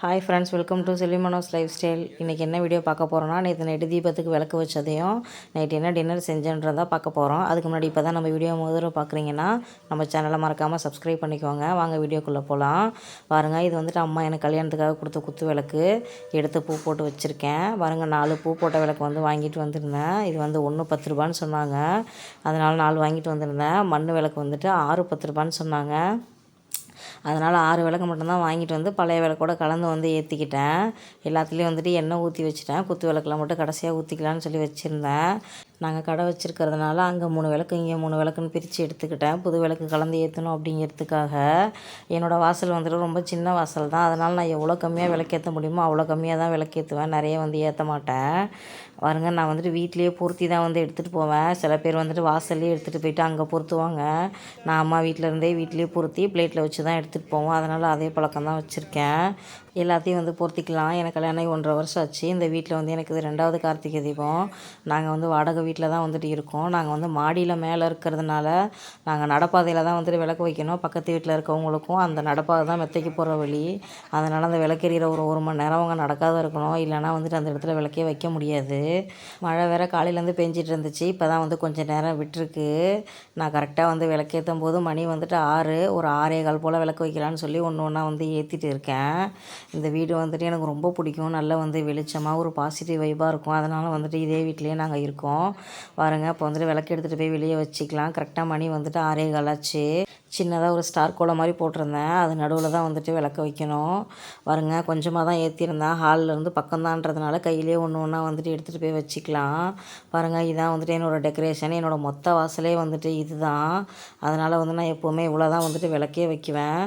Hi friends, welcome to Selvi Mano's life style. இன்றைக்கி என்ன video பார்க்க போகிறோன்னா, நேற்று நைட்டு தீபத்துக்கு விளக்கு வச்சதையும் நைட்டு என்ன டின்னர் செஞ்சேன்றதை பார்க்க போகிறோம். அதுக்கு முன்னாடி இப்போ தான் நம்ம வீடியோ முதல்ல பார்க்குறீங்கன்னா நம்ம சேனலை மறக்காமல் சப்ஸ்கிரைப் பண்ணிக்கோங்க. வாங்க வீடியோக்குள்ளே போகலாம். பாருங்கள், இது வந்துட்டு அம்மா எனக்கு கல்யாணத்துக்காக கொடுத்த குத்து விளக்கு. எடுத்து பூ போட்டு வச்சுருக்கேன். பாருங்கள், 4 பூ போட்ட விளக்கு வந்து வாங்கிட்டு வந்திருந்தேன். இது வந்து 1 10 ரூபான்னு சொன்னாங்க. அதனால் 4 வாங்கிட்டு வந்திருந்தேன். மண் விளக்கு வந்துட்டு 6 10 ரூபான்னு சொன்னாங்க. அதனால் 6 விளக்கு மட்டும்தான் வாங்கிட்டு வந்து பழைய விளக்கோட கலந்து வந்து ஏற்றிக்கிட்டேன். எல்லாத்துலேயும் வந்துட்டு எண்ணெய் ஊற்றி வச்சுட்டேன். குத்து விளக்கில் மட்டும் கடைசியாக ஊற்றிக்கலான்னு சொல்லி வச்சுருந்தேன். நாங்கள் கடை வச்சுருக்கிறதுனால அங்கே 3 விளக்கு இங்கே 3 விளக்குன்னு பிரித்து எடுத்துக்கிட்டேன். புது விளக்கு கலந்து ஏற்றணும் அப்படிங்கிறதுக்காக. என்னோடய வாசல் வந்துட்டு ரொம்ப சின்ன வாசல் தான். அதனால் நான் எவ்வளோ கம்மியாக விளக்கேற்ற முடியுமோ அவ்வளோ கம்மியாக தான் விளக்கேற்றுவேன். நிறைய வந்து ஏற்ற மாட்டேன். பாருங்க, நான் வந்துட்டு வீட்லேயே பொருத்தி தான் வந்து எடுத்துகிட்டு போவேன். சில பேர் வந்துட்டு வாசல்லேயே எடுத்துகிட்டு போயிட்டு அங்கே பொருத்துவாங்க. நான் அம்மா வீட்டிலேயே பொருத்தி பிளேட்டில் வச்சு தான் எடுத்துகிட்டு போவோம். அதனால் அதே பழக்கம் தான் வச்சுருக்கேன். எல்லாத்தையும் வந்து பொருத்திக்கலாம். எனக்கு கல்யாணம் 1.5 வருஷம் ஆச்சு. இந்த வீட்டில் வந்து எனக்கு இது 2வது கார்த்திகை தீபம். நாங்கள் வந்து வாடகை வீட்டில் தான் வந்துட்டு இருக்கோம். நாங்கள் வந்து மாடியில் மேலே இருக்கிறதுனால நாங்கள் நடப்பாதையில் தான் வந்துட்டு விளக்கு வைக்கணும். பக்கத்து வீட்டில் இருக்கவங்களுக்கும் அந்த நடப்பாதை தான் மெத்தைக்கு போகிற வழி. அதனால் அந்த விளக்கெறிகிற ஒரு மணி நேரம் அவங்க நடக்காத இருக்கணும். இல்லைனா வந்துட்டு அந்த இடத்துல விளக்கே வைக்க முடியாது. மழை வேறு காலையிலேருந்து பெஞ்சிட்டு இருந்துச்சு. இப்போ தான் வந்து கொஞ்சம் நேரம் விட்டுருக்கு. நான் கரெக்டாக வந்து விளக்கேற்றும் போது மணி வந்துட்டு 6, ஒரு 6:15 போல் விளக்கு வைக்கலான்னு சொல்லி ஒன்று ஒன்றா வந்து ஏற்றிட்டு இருக்கேன். இந்த வீடு வந்துட்டு எனக்கு ரொம்ப பிடிக்கும். நல்லா வந்து வெளிச்சமாக ஒரு பாசிட்டிவ் வைப்பாக இருக்கும். அதனால் வந்துட்டு இதே வீட்டிலேயே நாங்கள் இருக்கோம். பாருங்கள், இப்போ வந்துட்டு விளக்கு எடுத்துகிட்டு போய் வெளியே வச்சுக்கலாம். கரெக்டாக மணி வந்துட்டு 6:15 ஆச்சு. சின்னதாக ஒரு ஸ்டார் கோலம் மாதிரி போட்டிருந்தேன். அது நடுவில் தான் வந்துட்டு விளக்க வைக்கணும். பாருங்க, கொஞ்சமாக தான் ஏற்றிருந்தேன். ஹாலிலேருந்து பக்கம்தான்றதுனால கையிலே ஒன்று ஒன்றா வந்துட்டு எடுத்துகிட்டு போய் வச்சுக்கலாம். பாருங்கள், இதான் வந்துட்டு என்னோடய டெக்கரேஷன். என்னோடய மொத்த வாசலே வந்துட்டு இது தான். அதனால் வந்து நான் எப்போவுமே இவ்வளோ தான் வந்துட்டு விளக்கே வைக்குவேன்.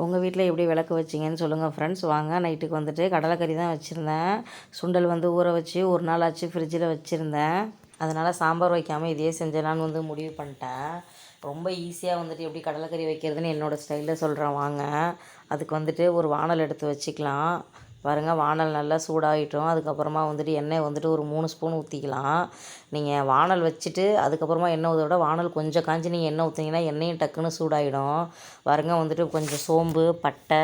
உங்கள் வீட்டில் எப்படி விளக்கு வச்சிங்கன்னு சொல்லுங்கள் ஃப்ரெண்ட்ஸ். வாங்க, நைட்டுக்கு வந்துட்டு கடலைக்கறி தான் வச்சுருந்தேன். சுண்டல் வந்து ஊற வச்சு ஒரு நாள் ஆச்சு ஃப்ரிட்ஜில் வச்சுருந்தேன். அதனால் சாம்பார் வைக்காமல் இதையே செஞ்சேனான்னு வந்து முடிவு பண்ணிட்டேன். ரொம்ப ஈஸியாக வந்துட்டு எப்படி கடலைக்கறி வைக்கிறதுன்னு என்னோடய ஸ்டைலில் சொல்கிறேன் வாங்க. அதுக்கு வந்துட்டு ஒரு வானல் எடுத்து வச்சுக்கலாம். பாருங்கள், வானல் நல்லா சூடாகிட்டோம். அதுக்கப்புறமா வந்துட்டு எண்ணெய் வந்துட்டு ஒரு 3 ஸ்பூன் ஊற்றிக்கலாம். நீங்கள் வானல் வச்சுட்டு அதுக்கப்புறமா எண்ணெய் ஊற்ற விட வானல் கொஞ்சம் காஞ்சி நீங்கள் எண்ணெய் ஊற்றிங்கன்னா எண்ணெயும் டக்குன்னு சூடாகிடும். பாருங்கள், வந்துட்டு கொஞ்சம் சோம்பு, பட்டை,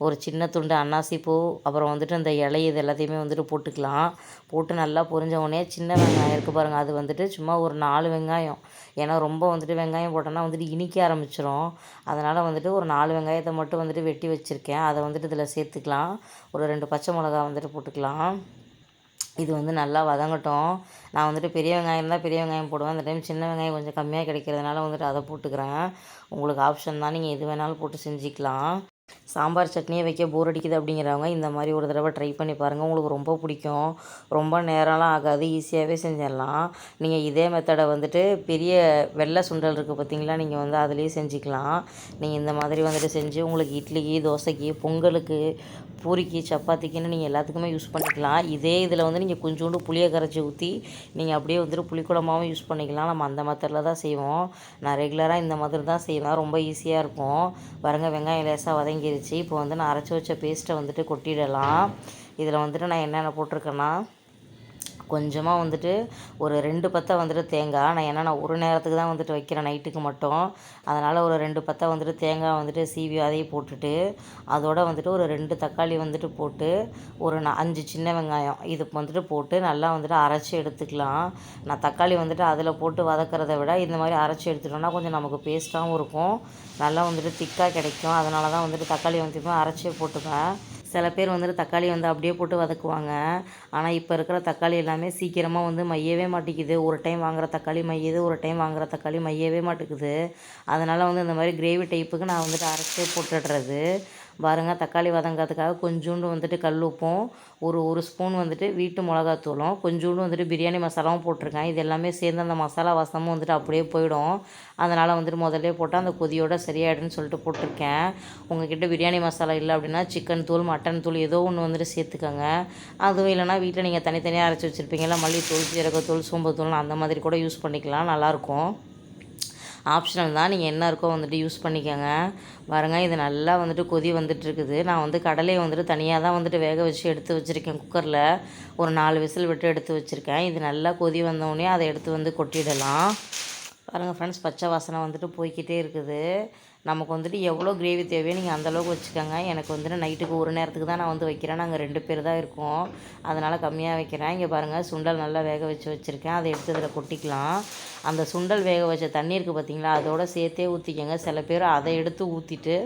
ஒரு சின்ன துண்டு அன்னாசி பூ, அப்புறம் வந்துட்டு இந்த இலை இது எல்லாத்தையுமே வந்துட்டு போட்டுக்கலாம். போட்டு நல்லா பொரிஞ்ச உடனே சின்ன வெங்காயம் இருக்குது பாருங்கள், அது வந்துட்டு சும்மா ஒரு 4 வெங்காயம். ஏன்னா ரொம்ப வந்துட்டு வெங்காயம் போட்டோன்னா வந்துட்டு இனிக்க ஆரம்பிச்சிடும். அதனால் வந்துட்டு ஒரு 4 வெங்காயத்தை மட்டும் வந்துட்டு வெட்டி வச்சுருக்கேன். அதை வந்துட்டு இதில் சேர்த்துக்கலாம். ஒரு 2 பச்சை மிளகா வந்துட்டு போட்டுக்கலாம். இது வந்து நல்லா வதங்கட்டும். நான் வந்துட்டு பெரிய வெங்காயம் தான் பெரிய வெங்காயம் போடுவேன். இந்த டைம் சின்ன வெங்காயம் கொஞ்சம் கம்மியாக கிடைக்கிறதுனால வந்துட்டு அதை போட்டுக்கிறேன். உங்களுக்கு ஆப்ஷன் தான், நீங்கள் எது வேணாலும் போட்டு செஞ்சுக்கலாம். சாம்பார் சட்னியே வைக்க போர் அடிக்குது அப்படிங்கிறவங்க இந்த மாதிரி ஒரு தடவை ட்ரை பண்ணி பாருங்கள். உங்களுக்கு ரொம்ப பிடிக்கும். ரொம்ப நேரம்லாம் ஆகாது, ஈஸியாகவே செஞ்சிடலாம். நீங்கள் இதே மெத்தடை வந்துட்டு பெரிய வெள்ளை சுண்டல் இருக்குது பார்த்தீங்களா, நீங்கள் வந்து அதுலேயே செஞ்சுக்கலாம். நீங்கள் இந்த மாதிரி வந்துட்டு செஞ்சு உங்களுக்கு இட்லிக்கு, தோசைக்கு, பொங்கலுக்கு, பூரிக்கு, சப்பாத்திக்குன்னு நீங்கள் எல்லாத்துக்குமே யூஸ் பண்ணிக்கலாம். இதே இதில் வந்து நீங்கள் கொஞ்சோண்டு புளியை கரைச்சி ஊற்றி நீங்கள் அப்படியே வந்துட்டு புளிக்குழம்பாகவும் யூஸ் பண்ணிக்கலாம். நம்ம அந்த மெத்தடில் தான் செய்வோம். நான் ரெகுலராக இந்த மாதிரி தான் செய்வேன். ரொம்ப ஈஸியாக இருக்கும். பாருங்கள், வெங்காயம் லேசாக வதங்கிருச்சு. இப்போ வந்து நான் அரைச்சி வச்ச பேஸ்ட்டை வந்துட்டு கொட்டிடலாம். இதில் வந்துட்டு நான் என்னென்ன போட்டிருக்கேன்னா, கொஞ்சமாக வந்துட்டு ஒரு 2 பத்தை வந்துட்டு தேங்காய். நான் ஒரு நேரத்துக்கு தான் வந்துட்டு வைக்கிறேன், நைட்டுக்கு மட்டும். அதனால் ஒரு 2 பத்தை வந்துட்டு தேங்காய் வந்துட்டு சீவி அதையும் போட்டுட்டு, அதோடு வந்துட்டு ஒரு 2 தக்காளி வந்துட்டு போட்டு, ஒரு 5 சின்ன வெங்காயம் இது வந்துட்டு போட்டு நல்லா வந்துட்டு அரைச்சி எடுத்துக்கலாம். நான் தக்காளி வந்துட்டு அதில் போட்டு வதக்கிறத விட இந்த மாதிரி அரைச்சி எடுத்துட்டோம்னா கொஞ்சம் நமக்கு பேஸ்ட்டாகவும் இருக்கும். நல்லா வந்துட்டு திக்காக கிடைக்கும். அதனால தான் வந்துட்டு தக்காளி வந்துட்டு அரைச்சே போட்டுப்பேன். சில பேர் வந்துட்டு தக்காளி வந்து அப்படியே போட்டு வதக்குவாங்க. ஆனால் இப்போ இருக்கிற தக்காளி எல்லாமே சீக்கிரமாக வந்து மையவே மாட்டேங்குது. ஒரு டைம் வாங்குகிற தக்காளி மையுது, ஒரு டைம் வாங்குகிற தக்காளி மையவே மாட்டேங்குது. அதனால் வந்து இந்த மாதிரி கிரேவி டைப்புக்கு நான் வந்துட்டு அரைச்சே போட்டுடுறது. பாருங்கள், தக்காளி வதங்கிறதுக்காக கொஞ்சோண்டு வந்துட்டு கல் உப்பும், ஒரு ஸ்பூன் வந்துட்டு வீட்டு மிளகாத்தூளும், கொஞ்சோண்டு வந்துட்டு பிரியாணி மசாலாவும் போட்டிருக்கேன். இது எல்லாமே சேர்ந்து அந்த மசாலா வாசமும் வந்துட்டு அப்படியே போயிடும். அதனால் வந்துட்டு முதல்லே போட்டால் அந்த கொதியோட சரியாயிடுன்னு சொல்லிட்டு போட்டிருக்கேன். உங்கள்கிட்ட பிரியாணி மசாலா இல்லை அப்படின்னா சிக்கன் தூள், மட்டன் தூள் ஏதோ ஒன்று வந்துட்டு சேர்த்துக்கோங்க. அதுவும் இல்லைனா வீட்டில் நீங்கள் தனித்தனியாக அரைச்சி வச்சுருப்பீங்களா, மல்லித்தூள், ஜீரகத்தூள், சோம்புத்தூள் அந்த மாதிரி கூட யூஸ் பண்ணிக்கலாம். நல்லாயிருக்கும். ஆப்ஷனல் தான், நீங்கள் என்ன இருக்கோ வந்துட்டு யூஸ் பண்ணிக்கோங்க. பாருங்கள், இது நல்லா வந்துட்டு கொதி வந்துட்டுருக்குது. நான் வந்து கடலையை வந்துட்டு தனியாக தான் வந்துட்டு வேக வச்சு எடுத்து வச்சுருக்கேன். குக்கரில் ஒரு 4 விசில் விட்டு எடுத்து வச்சுருக்கேன். இது நல்லா கொதி வந்தோடனே அதை எடுத்து வந்து கொட்டிடலாம். பாருங்கள் ஃப்ரெண்ட்ஸ், பச்சை வாசனை வந்துட்டு போய்க்கிட்டே இருக்குது. நமக்கு வந்துட்டு எவ்வளோ கிரேவி தேவையோ நீங்கள் அந்தளவுக்கு வச்சுக்கோங்க. எனக்கு வந்துட்டு நைட்டுக்கு ஒரு நேரத்துக்கு தான் நான் வந்து வைக்கிறேன். நாங்கள் 2 பேர் தான் இருக்கோம். அதனால் கம்மியாக வைக்கிறேன். இங்கே பாருங்கள், சுண்டல் நல்லா வேக வச்சுருக்கேன். அதை எடுத்து இதில் கொட்டிக்கலாம். அந்த சுண்டல் வேக வச்ச தண்ணி இருக்குது பார்த்தீங்களா, அதோட சேர்த்தே ஊற்றிக்கங்க. சில பேர் அதை எடுத்து ஊற்றிட்டு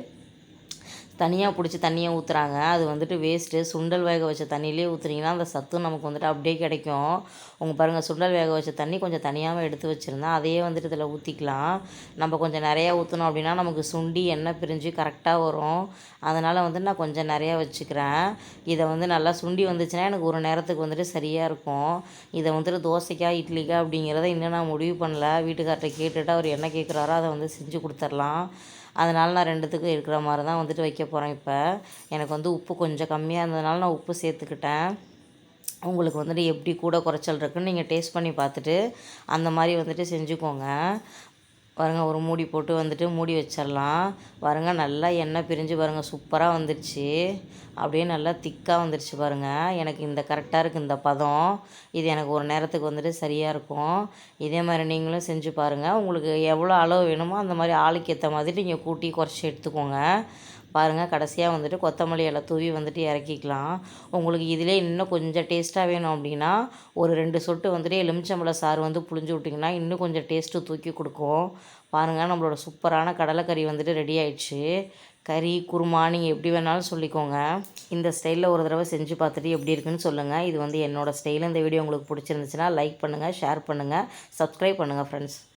தனியாக பிடிச்சி தண்ணியை ஊற்றுறாங்க. அது வந்துட்டு வேஸ்ட்டு. சுண்டல் வேக வச்ச தண்ணியிலே ஊற்றுனீங்கன்னா அந்த சத்தும் நமக்கு வந்துட்டு அப்படியே கிடைக்கும். பாருங்கள், சுண்டல் வேக வச்ச தண்ணி கொஞ்சம் தனியாகவும் எடுத்து வச்சுருந்தேன். அதையே வந்துட்டு இதில் ஊற்றிக்கலாம். நம்ம கொஞ்சம் நிறையா ஊற்றணும் அப்படின்னா நமக்கு சுண்டி எண்ணெய் பிரிஞ்சு கரெக்டாக வரும். அதனால் வந்துட்டு நான் கொஞ்சம் நிறையா வச்சுக்கிறேன். இதை வந்து நல்லா சுண்டி வந்துச்சுன்னா எனக்கு ஒரு நேரத்துக்கு வந்துட்டு சரியாக இருக்கும். இதை வந்துட்டு தோசைக்கா இட்லிக்கா அப்படிங்கிறத இன்னும் நான் முடிவு பண்ணல. வீட்டுக்கார்ட்ட கேட்டுட்டு அவர் என்ன கேட்குறாரோ அதை வந்து செஞ்சு கொடுத்துர்லாம். அதனால் நான் 2த்துக்கும் இருக்கிற மாதிரி தான் வந்துட்டு வைக்க போகிறேன். இப்போ எனக்கு வந்து உப்பு கொஞ்சம் கம்மியாக இருந்ததுனால நான் உப்பு சேர்த்துக்கிட்டேன். உங்களுக்கு வந்துட்டு எப்படி கூட குறைச்சல் இருக்குன்னு நீங்கள் டேஸ்ட் பண்ணி பார்த்துட்டு அந்த மாதிரி வந்துட்டு செஞ்சுக்கோங்க. பாருங்கள், ஒரு மூடி போட்டு வந்துட்டு மூடி வச்சிடலாம். பாருங்கள், நல்லா எண்ணெய் பிரிஞ்சு பாருங்கள், சூப்பராக வந்துடுச்சு. அப்படியே நல்லா திக்காக வந்துடுச்சு பாருங்கள். எனக்கு இந்த கரெக்டாக இருக்குது இந்த பதம். இது எனக்கு ஒரு நேரத்துக்கு வந்துட்டு சரியாக இருக்கும். இதே மாதிரி நீங்களும் செஞ்சு பாருங்கள். உங்களுக்கு எவ்வளோ அளவு வேணுமோ அந்த மாதிரி ஆளுக்கு ஏற்ற மாதிரி நீங்கள் கூட்டி குறைச்சி எடுத்துக்கோங்க. பாருங்கள், கடைசியாக வந்துட்டு கொத்தமல்லி இலை தூவி வந்துட்டு இறக்கிக்கலாம். உங்களுக்கு இதிலே இன்னும் கொஞ்சம் டேஸ்ட்டாக வேணும் அப்படின்னா ஒரு 2 சொட்டு வந்துட்டு எலுமிச்சம்பழ சாறு வந்து புழிஞ்சு விட்டிங்கன்னா இன்னும் கொஞ்சம் டேஸ்ட்டு தூக்கி கொடுக்கும். பாருங்கள், நம்மளோட சூப்பரான கடலைக்கறி வந்துட்டு ரெடி ஆயிடுச்சு. கறி குருமா நீங்கள் எப்படி வேணாலும் சொல்லிக்கோங்க. இந்த ஸ்டைலில் ஒரு தடவை செஞ்சு பார்த்துட்டு எப்படி இருக்குன்னு சொல்லுங்கள். இது வந்து என்னோடய ஸ்டைல். இந்த வீடியோ உங்களுக்கு பிடிச்சிருந்துச்சுன்னா லைக் பண்ணுங்கள், ஷேர் பண்ணுங்கள், சப்ஸ்கிரைப் பண்ணுங்கள் ஃப்ரெண்ட்ஸ்.